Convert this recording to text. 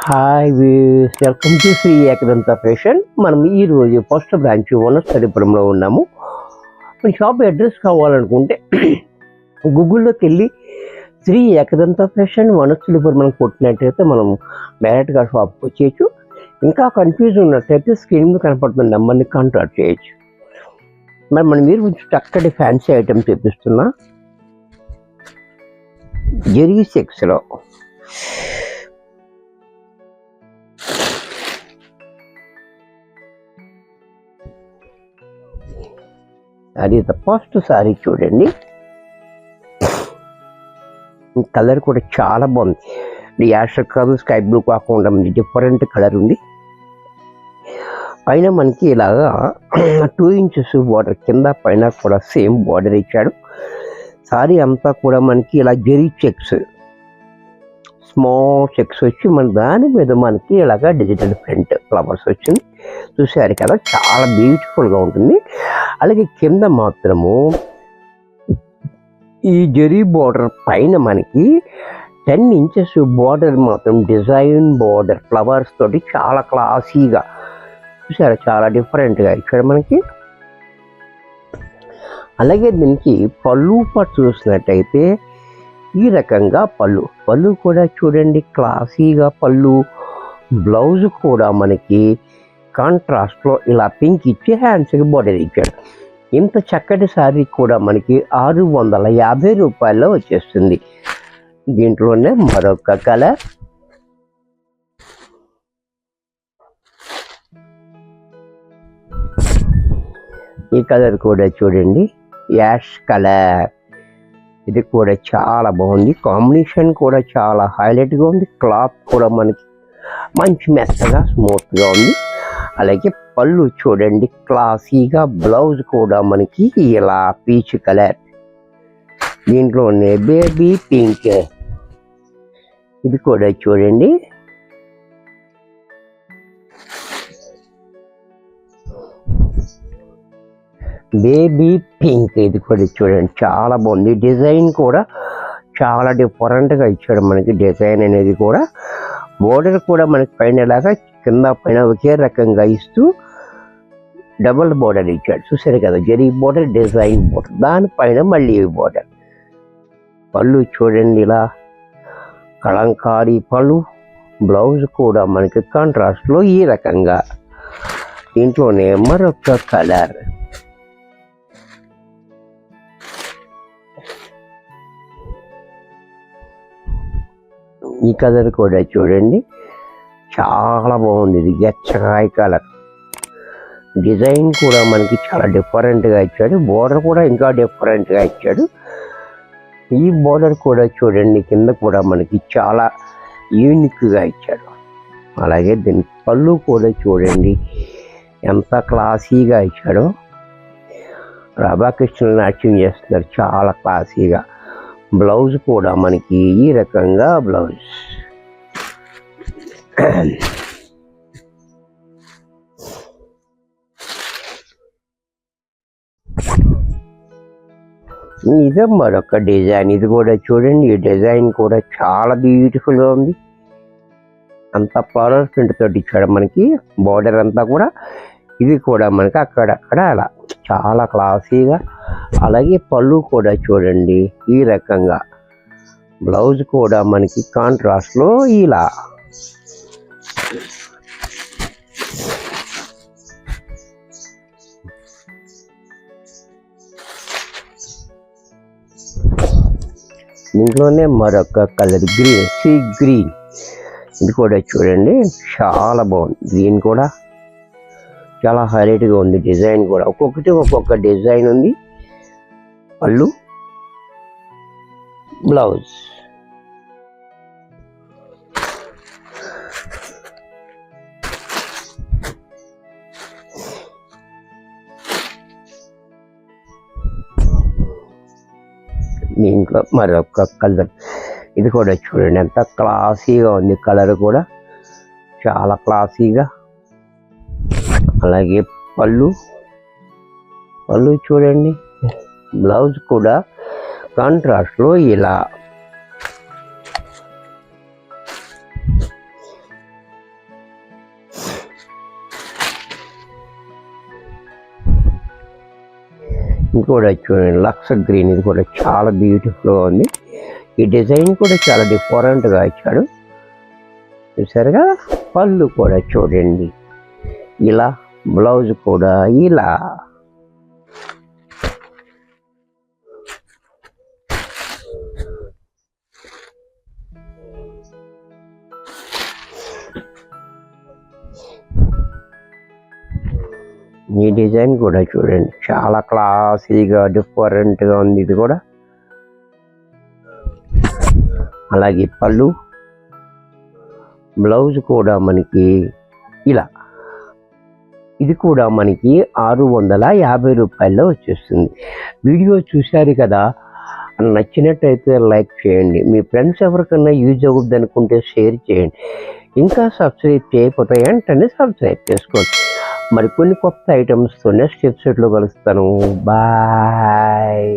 Hi views, welcome to Shri Ekadanta fashion. మనం ఈరోజు first branch వనస్థలిపురంలో ఉన్నాము. మన షాప్ అడ్రస్ కావాలనుకుంటే గూగుల్లోకి వెళ్ళి శ్రీ ఏకదంత ఫ్యాషన్ వనస్థలిపురం మనం కొట్టినట్టయితే మనం డైరెక్ట్గా షాప్కి వచ్చేయచ్చు. ఇంకా కన్ఫ్యూజ్ ఉన్నట్టయితే స్క్రీన్ మీద కనపడుతున్న నెంబర్ని కాంటాక్ట్ చేయొచ్చు. మరి మనం మీరు కొంచెం చక్కటి ఫ్యాన్సీ ఐటమ్స్ చూపిస్తున్నా జెరీ సెక్స్లో. అది ఫస్ట్ సారీ చూడండి, కలర్ కూడా చాలా బాగుంది. యాష్ కలర్ స్కై బ్లూ కాకుండా డిఫరెంట్ కలర్ ఉంది. పైన మనకి ఇలాగా 2 ఇంచెస్ బార్డర్, కింద పైన కూడా సేమ్ బార్డర్ ఇచ్చాడు. సారీ అంతా కూడా మనకి ఇలా జెరీ చెక్స్, స్మాల్ చెక్స్ వచ్చి మన దాని మీద మనకి ఇలాగా డిజిటల్ ప్రింట్ ఫ్లవర్స్ వచ్చింది. చూసారు కదా, చాలా బ్యూటిఫుల్గా ఉంటుంది. అలాగే కింద మాత్రము ఈ జెరీ బార్డర్ పైన మనకి 10 ఇంచెస్ బార్డర్ మాత్రం డిజైన్ బార్డర్ ఫ్లవర్స్ తోటి చాలా క్లాసీగా చూసారా, చాలా డిఫరెంట్గా ఇచ్చాడు మనకి. అలాగే దీనికి పళ్ళు పట్టు చూసినట్టయితే ఈ రకంగా పళ్ళు కూడా చూడండి, క్లాసీగా పళ్ళు. బ్లౌజ్ కూడా మనకి కాంట్రాస్ట్లో ఇలా పింక్ ఇచ్చి హ్యాండ్స్కి బార్డర్ ఇచ్చాడు. ఇంత చక్కటి శారీ కూడా మనకి 650 రూపాయల్లో వచ్చేస్తుంది. దీంట్లోనే మరొక కలర్, ఈ కలర్ కూడా చూడండి, యాష్ కలర్. ఇది కూడా చాలా బాగుంది, కాంబినేషన్ కూడా చాలా హైలైట్గా ఉంది. క్లాత్ కూడా మనకి మంచి మెత్తగా స్మూత్గా ఉంది. అలాగే పళ్ళు చూడండి క్లాసీగా, బ్లౌజ్ కూడా మనకి ఇలా పీచ్ కలర్, దీంట్లోనే బేబీ పింక్. ఇది కూడా చూడండి, బేబీ పింక్. ఇది కూడా చూడండి చాలా బాగుంది. డిజైన్ కూడా చాలా డిఫరెంట్గా ఇచ్చాడు మనకి డిజైన్ అనేది కూడా. బోర్డర్ కూడా మనకి పైన లాగా కింద పైన ఒకే రకంగా ఇస్తూ డబుల్ బోర్డర్ ఇచ్చాడు. చూసారు కదా, జరీ బోర్డర్, డిజైన్ బోర్డర్, దానిపైన మళ్ళీ బోర్డర్. పళ్ళు చూడండి ఇలా కలంకారీ పళ్ళు. బ్లౌజ్ కూడా మనకి కాంట్రాస్ట్లో ఈ రకంగా. దీంట్లోనే మరొక కలర్, ఈ కలర్ కూడా చూడండి చాలా బాగుంది. ఇది గచ్చకాయ కలర్. డిజైన్ కూడా మనకి చాలా డిఫరెంట్గా ఇచ్చాడు. బోర్డర్ కూడా ఇంకా డిఫరెంట్గా ఇచ్చాడు. ఈ బోర్డర్ కూడా చూడండి కింద కూడా మనకి చాలా యూనిక్గా ఇచ్చాడు. అలాగే దీని పళ్ళు కూడా చూడండి ఎంత క్లాసీగా ఇచ్చాడో. రాధాకృష్ణులు నాట్యం చేస్తున్నారు చాలా క్లాసీగా. బ్లౌజ్ కూడా మనకి ఈ రకంగా బ్లౌజ్. ఇదే మరొక డిజైన్. ఇది కూడా చూడండి, ఈ డిజైన్ కూడా చాలా బ్యూటిఫుల్గా ఉంది. అంతా ఫ్లవర్ ప్రింట్ తోటి ఇచ్చాడు మనకి బార్డర్ అంతా కూడా. ఇది కూడా మనకి అక్కడక్కడ అలా చాలా క్లాసీగా. అలాగే పళ్ళు కూడా చూడండి ఈ రకంగా. బ్లౌజ్ కూడా మనకి కాంట్రాస్ట్లో ఇలా. దీంట్లోనే మరొక కలర్ గ్రీన్, సీ గ్రీన్. ఇది కూడా చూడండి చాలా బాగుంది. గ్రీన్ కూడా చాలా హైలైట్గా ఉంది. డిజైన్ కూడా ఒక్కొక్కటి ఒక్కొక్క డిజైన్ ఉంది. పళ్ళు, బ్లౌజ్. దీంట్లో మరొక కలర్. ఇది కూడా చూడండి ఎంత క్లాసీగా ఉంది. కలర్ కూడా చాలా క్లాసీగా. అలాగే పళ్ళు చూడండి. బ్లౌజ్ కూడా కాంట్రాస్ట్లో ఇలా. ఇంకోటి చూడండి లక్స్ గ్రీన్, ఇది కూడా చాలా బ్యూటిఫుల్గా ఉంది. ఈ డిజైన్ కూడా చాలా డిఫరెంట్గా ఇచ్చాడు. చూసారుగా, పళ్ళు కూడా చూడండి ఇలా, బ్లౌజ్ కూడా ఇలా. ఈ డిజైన్ కూడా చూడండి చాలా క్లాసీగా డిఫరెంట్గా ఉంది. ఇది కూడా అలాగే పళ్ళు, బ్లౌజ్ కూడా మనకి ఇలా. ఇది కూడా మనకి 650 రూపాయల్లో వచ్చేస్తుంది. వీడియో చూశారు కదా, నచ్చినట్టయితే లైక్ చేయండి. మీ ఫ్రెండ్స్ ఎవరికన్నా యూజ్ అవుద్ది అనుకుంటే షేర్ చేయండి. ఇంకా సబ్స్క్రైబ్ చేయకపోతే వెంటనే సబ్స్క్రైబ్ చేసుకోండి. మరి కొన్ని కొత్త ఐటమ్స్తో నెక్స్ట్ ఎపిసోడ్లో కలుస్తాను. బాయ్.